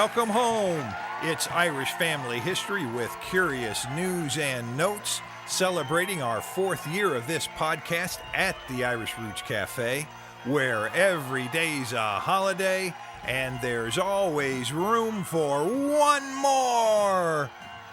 welcome home. It's Irish Family History with curious news and notes, celebrating our 4th year of this podcast at the Irish Roots Cafe, where every day's a holiday and there's always room for one more.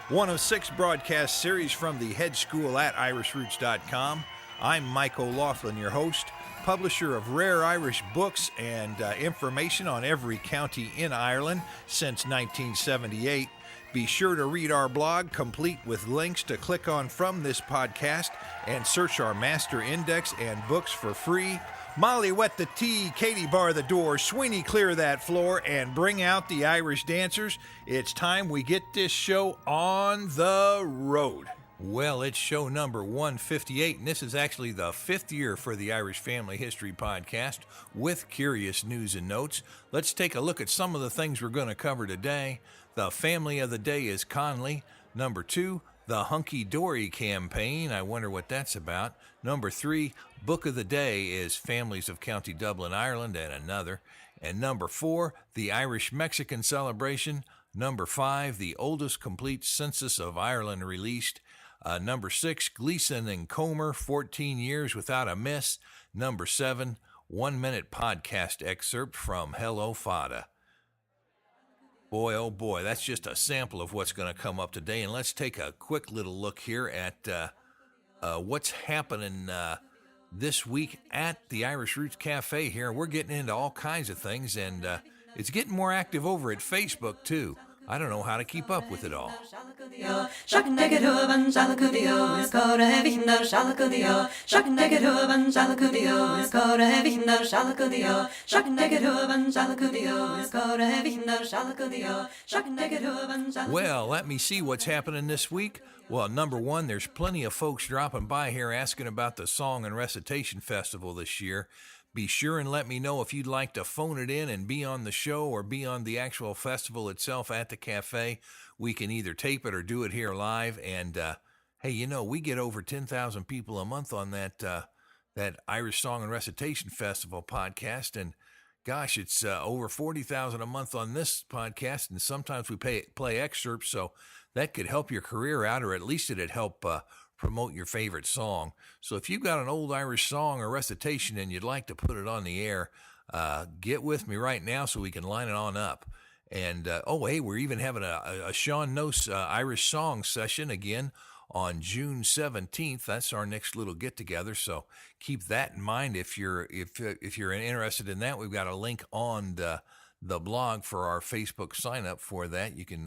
One of 6 broadcast series from the Hedge School at irishroots.com. I'm Mike OLaughlin, your host, publisher of rare Irish books and information on every county in Ireland since 1978. Be sure to read our blog, complete with links to click on from this podcast, and search our master index and books for free. Molly, wet the tea, Katie, bar the door, Sweeney, clear that floor, and bring out the Irish dancers. It's time we get this show on the road. Well, it's show number 158, and this is actually the 5th year for the Irish Family History Podcast with curious news and notes. Let's take a look at some of the things we're going to cover today. The family of the day is Conley. Number 2, the Hunky Dory campaign. I wonder what that's about. Number 3, book of the day is Families of County Dublin, Ireland, and another. And number 4, the Irish-Mexican celebration. Number 5, the oldest complete census of Ireland released. Number 6, Gleeson and Comer, 14 years without a miss. Number 7, 1-minute podcast excerpt from Hello, Fada. Boy, oh boy, that's just a sample of what's going to come up today. And let's take a quick little look here at what's happening this week at the Irish Roots Cafe here. We're getting into all kinds of things, and it's getting more active over at Facebook, too. I don't know how to keep up with it all. Well, let me see what's happening this week. Well, number 1, there's plenty of folks dropping by here asking about the Song and Recitation Festival this year. Be sure and let me know if you'd like to phone it in and be on the show or be on the actual festival itself at the cafe. We can either tape it or do it here live. And, hey, you know, we get over 10,000 people a month on that Irish Song and Recitation Festival podcast. And, gosh, it's over 40,000 a month on this podcast. And sometimes we play excerpts, so that could help your career out, or at least it'd help promote your favorite song. So if you've got an old Irish song or recitation and you'd like to put it on the air, get with me right now so we can line it on up. And, hey, we're even having a Sean Nose Irish song session again on June 17th. That's our next little get-together, so keep that in mind. If you're interested in that, we've got a link on the blog for our Facebook sign up for that. You can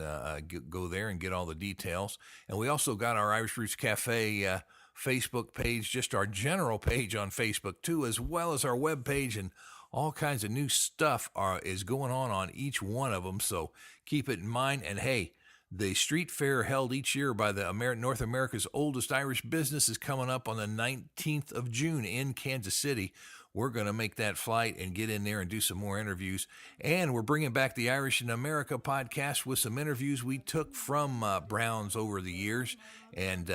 go there and get all the details. And we also got our Irish Roots Cafe Facebook page, just our general page on Facebook too, as well as our web page, and all kinds of new stuff is going on each one of them. So keep it in mind. And hey, the street fair held each year by the North America's oldest Irish business is coming up on the 19th of June in Kansas City. We're going to make that flight and get in there and do some more interviews. And we're bringing back the Irish in America podcast with some interviews we took from Browns over the years. And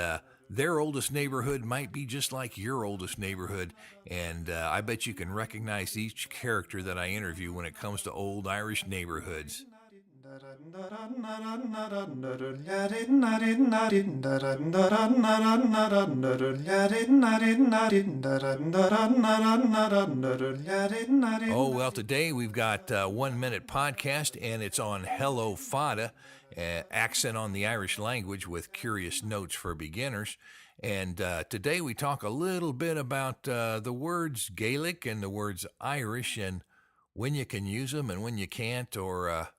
their oldest neighborhood might be just like your oldest neighborhood. And I bet you can recognize each character that I interview when it comes to old Irish neighborhoods. Oh, well, today we've got 1-minute podcast, and it's on Hello, Fada, accent on the Irish language with curious notes for beginners. And today we talk a little bit about the words Gaelic and the words Irish, and when you can use them and when you can't, or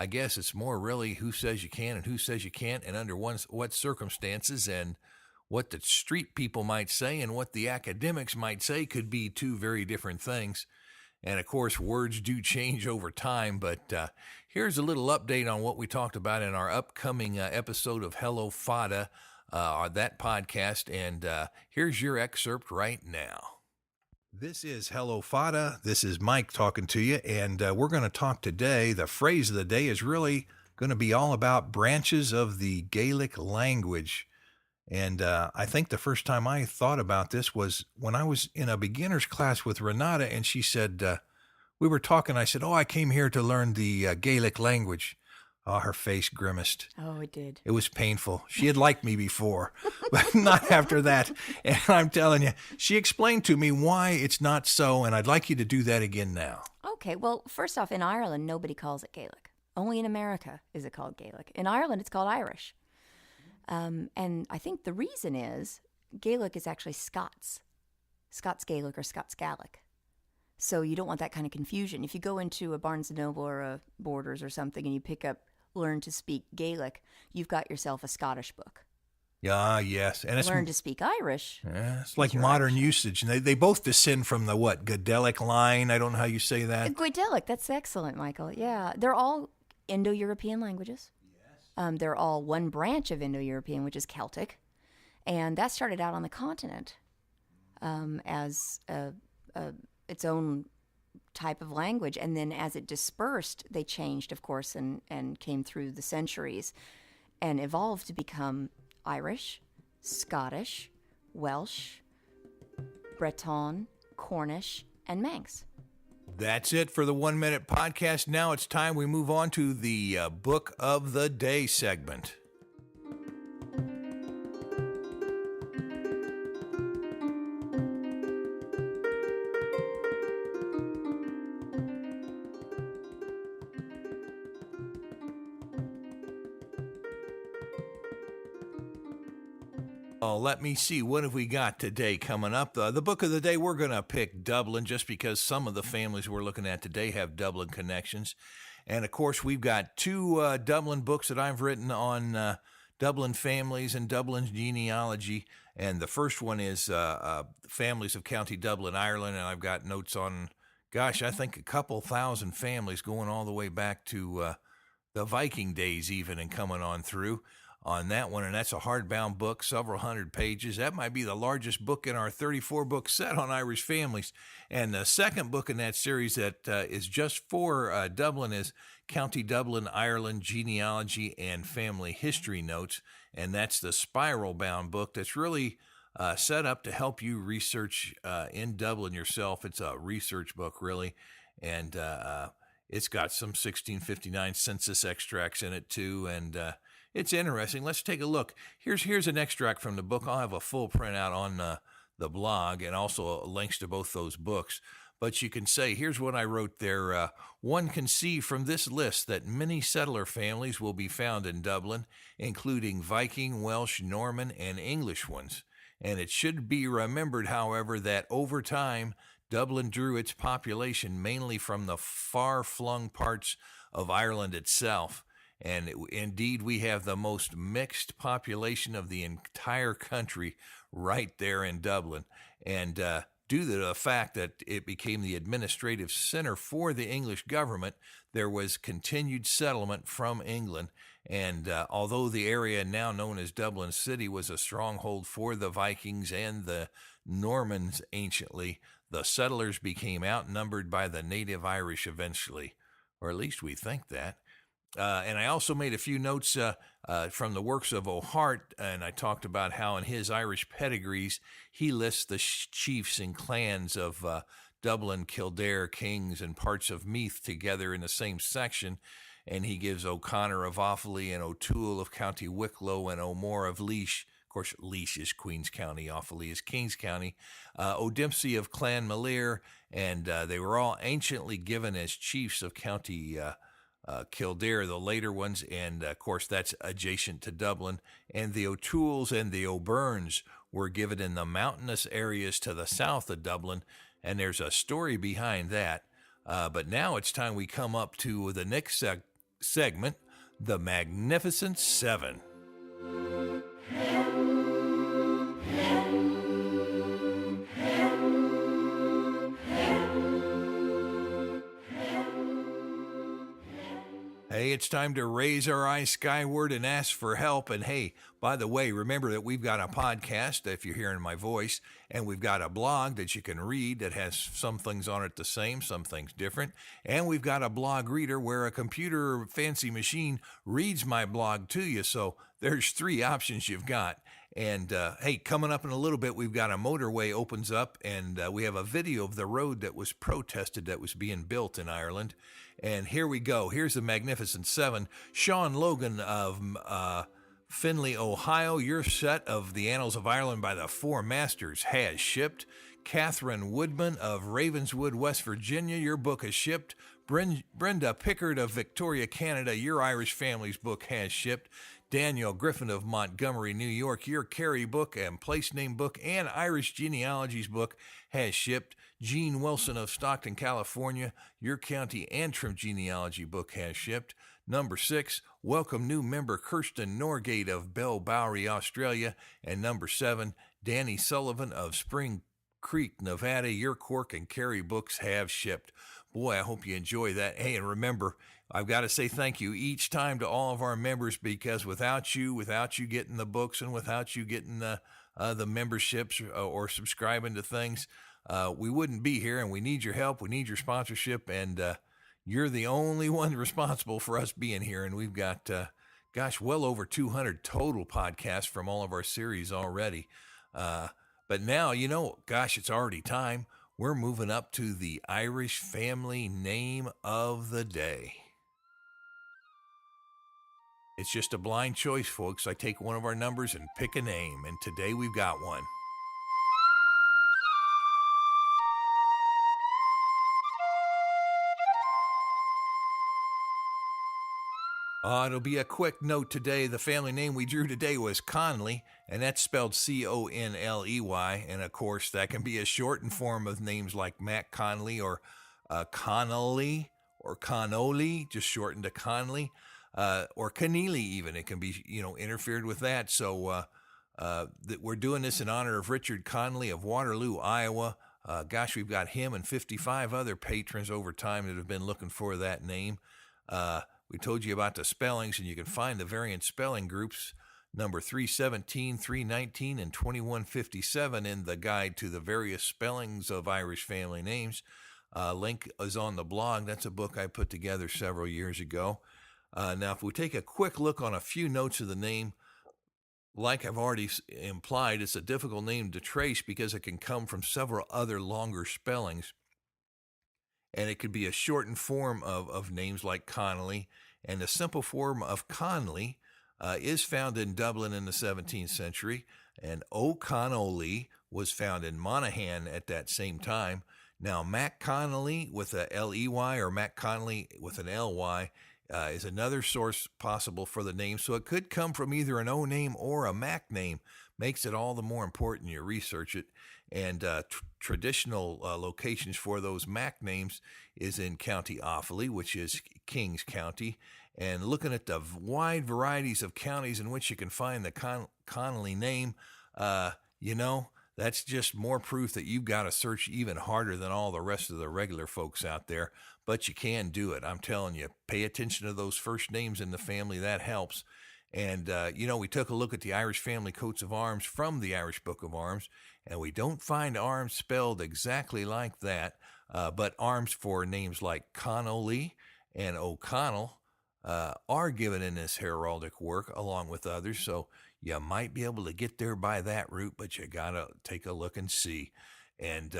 I guess it's more really who says you can and who says you can't, and under what circumstances, and what the street people might say and what the academics might say could be 2 very different things. And, of course, words do change over time, but here's a little update on what we talked about in our upcoming episode of Hello, Fada, that podcast, and here's your excerpt right now. This is Hello, Fada. This is Mike talking to you, and we're going to talk today. The phrase of the day is really going to be all about branches of the Gaelic language. And I think the first time I thought about this was when I was in a beginner's class with Renata, and she said, We were talking. I said, I came here to learn the Gaelic language. Oh, her face grimaced. Oh, it did. It was painful. She had liked me before, but not after that. And I'm telling you, she explained to me why it's not so, and I'd like you to do that again now. Okay, well, first off, in Ireland, nobody calls it Gaelic. Only in America is it called Gaelic. In Ireland, it's called Irish. And I think the reason is Gaelic is actually Scots Gaelic or Scots Gaelic. So you don't want that kind of confusion. If you go into a Barnes & Noble or a Borders or something and you pick up Learn to Speak Gaelic, you've got yourself a Scottish book. Yeah, yes. And it's Learn to Speak Irish. Yeah, it's like modern Irish usage. And they both descend from the Gaelic line. I don't know how you say that. Gaelic, that's excellent, Michael. Yeah, they're all Indo-European languages. Yes. They're all one branch of Indo-European, which is Celtic. And that started out on the continent as its own type of language. And then as it dispersed, they changed, of course, and came through the centuries and evolved to become Irish, Scottish, Welsh, Breton, Cornish, and Manx. That's it for the 1 Minute Podcast. Now it's time we move on to the Book of the Day segment. Let me see. What have we got today coming up? The book of the day, we're going to pick Dublin just because some of the families we're looking at today have Dublin connections. And, of course, we've got two Dublin books that I've written on Dublin families and Dublin's genealogy. And the first one is Families of County Dublin, Ireland. And I've got notes on, I think a couple thousand families going all the way back to the Viking days even and coming on through on that one, and that's a hardbound book, several hundred pages. That might be the largest book in our 34-book set on Irish families. And the second book in that series that is just for Dublin is County Dublin, Ireland, Genealogy and Family History Notes, and that's the spiral-bound book that's really set up to help you research in Dublin yourself. It's a research book, really, and it's got some 1659 census extracts in it, too, and it's interesting. Let's take a look. Here's an extract from the book. I'll have a full printout on the blog and also links to both those books. But you can say, here's what I wrote there. One can see from this list that many settler families will be found in Dublin, including Viking, Welsh, Norman, and English ones. And it should be remembered, however, that over time, Dublin drew its population mainly from the far-flung parts of Ireland itself. And indeed, we have the most mixed population of the entire country right there in Dublin. And due to the fact that it became the administrative center for the English government, there was continued settlement from England. And although the area now known as Dublin City was a stronghold for the Vikings and the Normans anciently, the settlers became outnumbered by the native Irish eventually, or at least we think that. And I also made a few notes from the works of O'Hart, and I talked about how in his Irish pedigrees, he lists the chiefs and clans of Dublin, Kildare, Kings, and parts of Meath together in the same section, and he gives O'Connor of Offaly and O'Toole of County Wicklow and O'More of Laois. Of course, Laois is Queen's County, Offaly is King's County, O'Dempsey of Clan Malier, and they were all anciently given as chiefs of County Kildare, the later ones, and of course that's adjacent to Dublin. And the O'Tooles and the O'Byrnes were given in the mountainous areas to the south of Dublin, and there's a story behind that. But now it's time we come up to the next segment, the Magnificent Seven. Hey, it's time to raise our eyes skyward and ask for help. And hey, by the way, remember that we've got a podcast, if you're hearing my voice, and we've got a blog that you can read that has some things on it the same, some things different. And we've got a blog reader where a computer fancy machine reads my blog to you. So there's three options you've got. And hey, coming up in a little bit, we've got a motorway opens up, and we have a video of the road that was protested that was being built in Ireland. And here we go. Here's the Magnificent Seven. Sean Logan of Findlay, Ohio, your set of the Annals of Ireland by the Four Masters has shipped. Catherine Woodman of Ravenswood, West Virginia, your book has shipped. Brenda Pickard of Victoria, Canada, your Irish Family's book has shipped. Daniel Griffin of Montgomery, New York, your Kerry book and place name book and Irish Genealogies book has shipped. Gene Wilson of Stockton, California, your County Antrim Genealogy book has shipped. Number 6, welcome new member Kirsten Norgate of Bell Bowery, Australia. And number 7, Danny Sullivan of Spring Creek, Nevada, your Cork and Kerry books have shipped. Boy, I hope you enjoy that. Hey, and remember, I've got to say thank you each time to all of our members, because without you getting the books and without you getting the memberships or subscribing to things, we wouldn't be here, and we need your help. We need your sponsorship, and you're the only one responsible for us being here. And we've got, well over 200 total podcasts from all of our series already. But now, it's already time. We're moving up to the Irish family name of the day. It's just a blind choice, folks. I take one of our numbers and pick a name, and today we've got one. It'll be a quick note today. The family name we drew today was Conley, and that's spelled Conley. And of course, that can be a shortened form of names like MacConley or Connolly or Connolly, just shortened to Conley, or Keneally even. It can be, interfered with that. So we're doing this in honor of Richard Conley of Waterloo, Iowa. We've got him and 55 other patrons over time that have been looking for that name. We told you about the spellings, and you can find the variant spelling groups, number 317, 319, and 2157 in the Guide to the Various Spellings of Irish Family Names. Link is on the blog. That's a book I put together several years ago. Now, if we take a quick look on a few notes of the name, like I've already implied, it's a difficult name to trace because it can come from several other longer spellings. And it could be a shortened form of names like Connolly. And the simple form of Conley is found in Dublin in the 17th century. And O'Connolly was found in Monaghan at that same time. Now, MacConley with a L-E-Y or MacConley with an L-Y is another source possible for the name. So it could come from either an O name or a Mac name. Makes it all the more important you research it. And traditional locations for those Mac names is in County Offaly, which is Kings County. And looking at the wide varieties of counties in which you can find the Connolly name, that's just more proof that you've got to search even harder than all the rest of the regular folks out there. But you can do it. I'm telling you, pay attention to those first names in the family. That helps. And, we took a look at the Irish family coats of arms from the Irish Book of Arms, and we don't find arms spelled exactly like that, but arms for names like Connolly and O'Connell are given in this heraldic work along with others. So you might be able to get there by that route, but you got to take a look and see. And,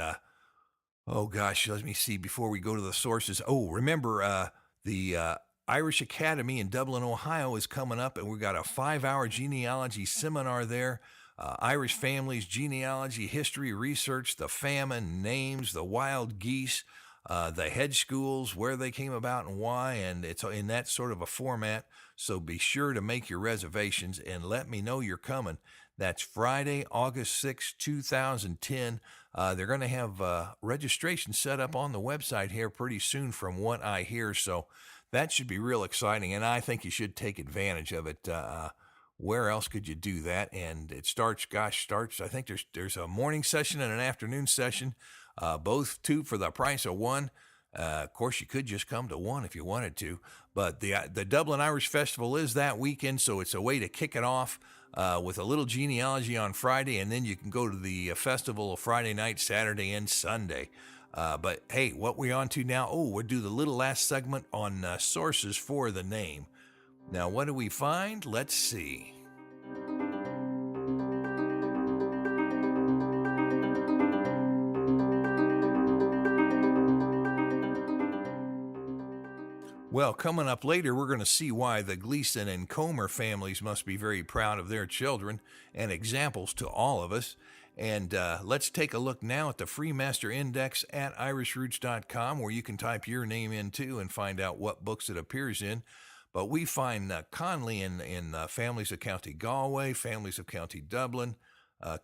let me see before we go to the sources. Remember the Irish Academy in Dublin, Ohio is coming up, and we've got a 5-hour genealogy seminar there. Irish families, genealogy, history, research, the famine, names, the wild geese, the Hedge schools, where they came about and why, and it's in that sort of a format. So be sure to make your reservations and let me know you're coming. That's Friday, August 6, 2010. They're going to have registration set up on the website here pretty soon from what I hear, so that should be real exciting, and I think you should take advantage of it. Where else could you do that? And it starts, I think there's a morning session and an afternoon session, both two for the price of one. Of course, you could just come to one if you wanted to, but the Dublin Irish Festival is that weekend, so it's a way to kick it off with a little genealogy on Friday, and then you can go to the festival Friday night, Saturday, and Sunday. But hey, what we're on to now, we'll do the little last segment on sources for the name. Now, what do we find? Let's see. Well, coming up later, we're going to see why the Gleeson and Comer families must be very proud of their children and examples to all of us. And let's take a look now at the Free Master Index at irishroots.com, where you can type your name in too and find out what books it appears in. But we find Conley in Families of County Galway, Families of County Dublin,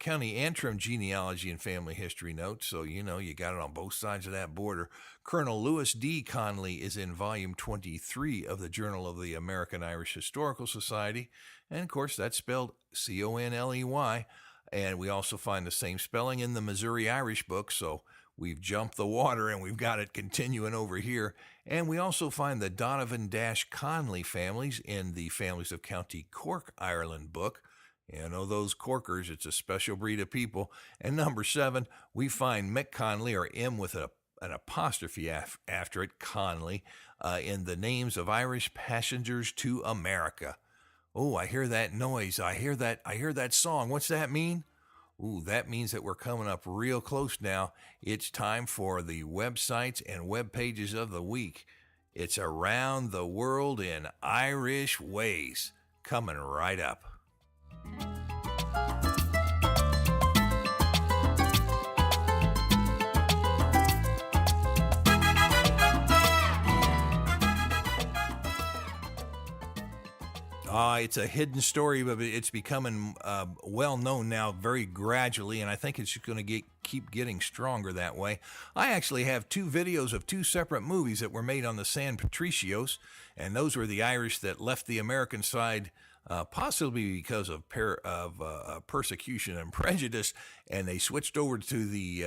County Antrim Genealogy and Family History Notes. So, you got it on both sides of that border. Colonel Lewis D. Conley is in volume 23 of the Journal of the American Irish Historical Society. And, of course, that's spelled Conley. And we also find the same spelling in the Missouri Irish book, so we've jumped the water and we've got it continuing over here. And we also find the Donovan-Conley families in the Families of County Cork, Ireland book. Those Corkers, it's a special breed of people. And number 7, we find McConley, or M with an apostrophe after it, Conley, in the Names of Irish Passengers to America. Oh, I hear that noise. I hear that song. What's that mean? Ooh, that means that we're coming up real close now. It's time for the websites and web pages of the week. It's Around the World in Irish Ways. Coming right up. It's a hidden story, but it's becoming well known now very gradually, and I think it's going to keep getting stronger that way. I actually have 2 videos of 2 separate movies that were made on the San Patricios, and those were the Irish that left the American side possibly because of persecution and prejudice, and they switched over to the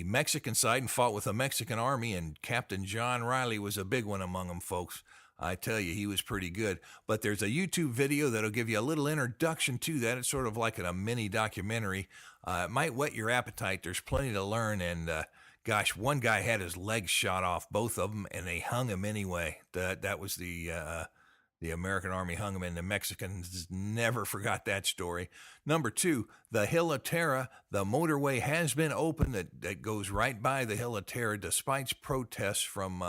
Mexican side and fought with the Mexican army, and Captain John Riley was a big one among them, folks. I tell you, he was pretty good. But there's a YouTube video that'll give you a little introduction to that. It's sort of like a mini documentary. It might whet your appetite. There's plenty to learn. And gosh, one guy had his legs shot off, both of them, and they hung him anyway. That was the American Army hung him, and the Mexicans never forgot that story. Number 2, the Hill of Tara. The motorway has been opened that goes right by the Hill of Tara, despite protests from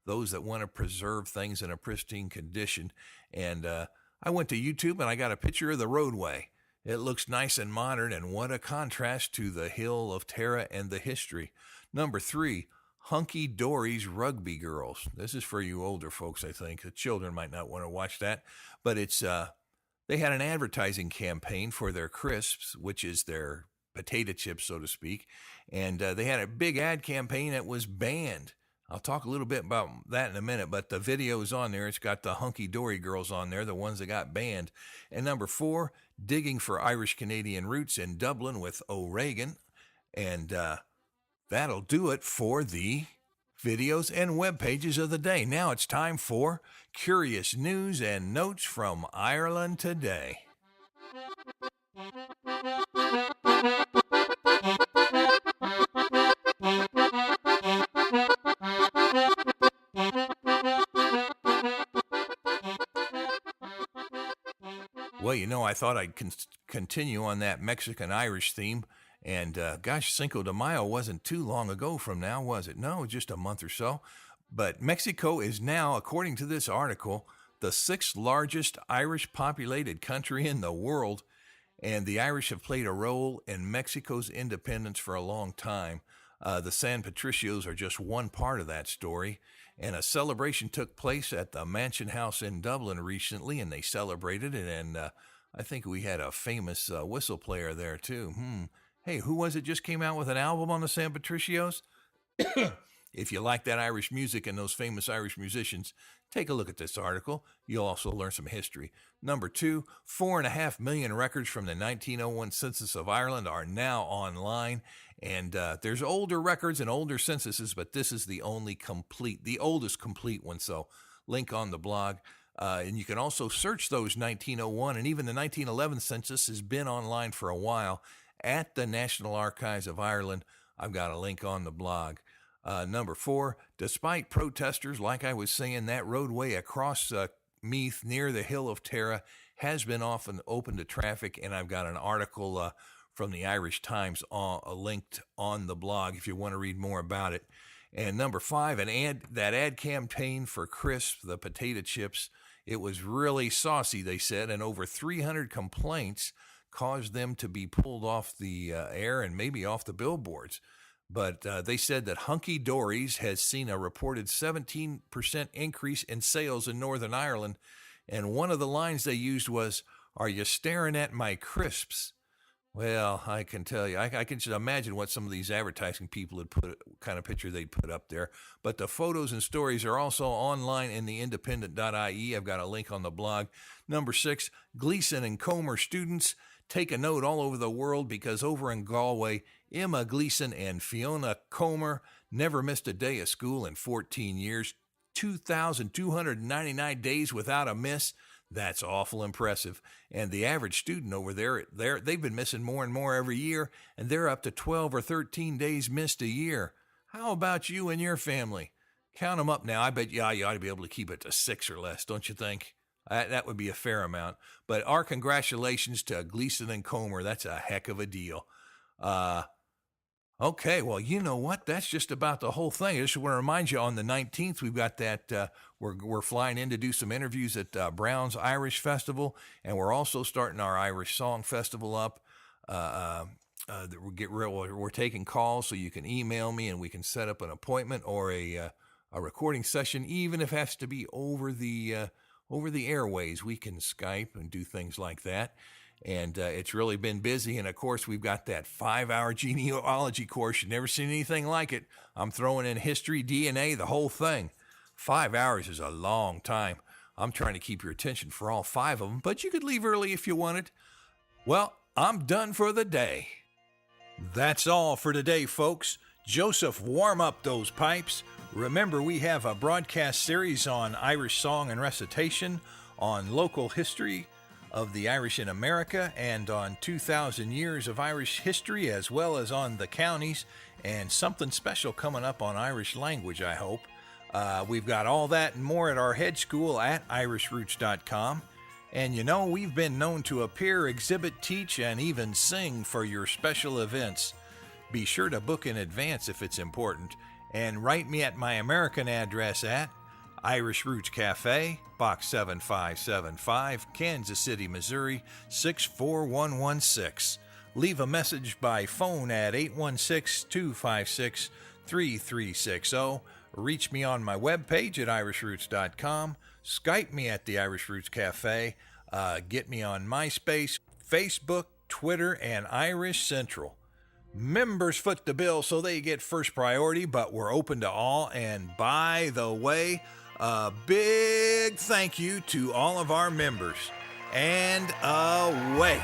those that want to preserve things in a pristine condition. And I went to YouTube and I got a picture of the roadway. It looks nice and modern, and what a contrast to the Hill of Tara and the history. Number 3, Hunky Dory's Rugby Girls. This is for you older folks, I think. The children might not want to watch that, but it's they had an advertising campaign for their crisps, which is their potato chips, so to speak, and they had a big ad campaign that was banned. I'll talk a little bit about that in a minute, but the video is on there. It's got the Hunky Dory girls on there, the ones that got banned. And number 4, Digging for Irish Canadian Roots in Dublin with O'Regan. And that'll do it for the videos and web pages of the day. Now it's time for Curious News and Notes from Ireland Today. Well, I thought I'd continue on that Mexican-Irish theme. And gosh, Cinco de Mayo wasn't too long ago from now, was it? No, just a month or so. But Mexico is now, according to this article, the 6th largest Irish-populated country in the world. And the Irish have played a role in Mexico's independence for a long time. The San Patricios are just one part of that story. And a celebration took place at the Mansion House in Dublin recently, and they celebrated it. And I think we had a famous whistle player there, too. Hey, who was it just came out with an album on the San Patricios? If you like that Irish music and those famous Irish musicians, take a look at this article. You'll also learn some history. Number 2, 4.5 million records from the 1901 census of Ireland are now online. And there's older records and older censuses, but this is the oldest complete one. So link on the blog. And you can also search those 1901, and even the 1911 census has been online for a while at the National Archives of Ireland. I've got a link on the blog. Number 4, despite protesters, like I was saying, that roadway across Meath near the Hill of Tara has been often open to traffic, and I've got an article from the Irish Times linked on the blog if you want to read more about it. And number 5, that ad campaign for crisp, the potato chips, it was really saucy, they said, and over 300 complaints caused them to be pulled off the air and maybe off the billboards. But they said that Hunky Dory's has seen a reported 17% increase in sales in Northern Ireland. And one of the lines they used was, "Are you staring at my crisps?" Well, I can tell you, I can just imagine what some of these advertising people would kind of picture they'd put up there. But the photos and stories are also online in the independent.ie. I've got a link on the blog. Number 6, Gleeson and Comer students take a note all over the world because over in Galway, Emma Gleeson and Fiona Comer never missed a day of school in 14 years, 2,299 days without a miss. That's awful impressive. And the average student over there, they've been missing more and more every year, and they're up to 12 or 13 days missed a year. How about you and your family? Count them up now. I bet you ought to be able to keep it to 6 or less, don't you think? That would be a fair amount. But our congratulations to Gleeson and Comer. That's a heck of a deal. Okay, well, you know what? That's just about the whole thing. I just want to remind you, on the 19th, we've got that, we're flying in to do some interviews at Brown's Irish Festival, and we're also starting our Irish Song Festival up. We're taking calls, so you can email me, and we can set up an appointment or a recording session, even if it has to be over the airways. We can Skype and do things like that. And it's really been busy. And, of course, we've got that 5-hour genealogy course. You've never seen anything like it. I'm throwing in history, DNA, the whole thing. 5 hours is a long time. I'm trying to keep your attention for all 5 of them, but you could leave early if you wanted. Well, I'm done for the day. That's all for today, folks. Joseph, warm up those pipes. Remember, we have a broadcast series on Irish song and recitation, on local history of the Irish in America, and on 2,000 years of Irish history, as well as on the counties, and something special coming up on Irish language, I hope. We've got all that and more at our Hedge School at irishroots.com. And you know, we've been known to appear, exhibit, teach, and even sing for your special events. Be sure to book in advance if it's important, and write me at my American address at Irish Roots Cafe, Box 7575, Kansas City, Missouri, 64116. Leave a message by phone at 816-256-3360. Reach me on my webpage at irishroots.com. Skype me at the Irish Roots Cafe. Get me on MySpace, Facebook, Twitter, and Irish Central. Members foot the bill, so they get first priority, but we're open to all. And by the way, a big thank you to all of our members. And away.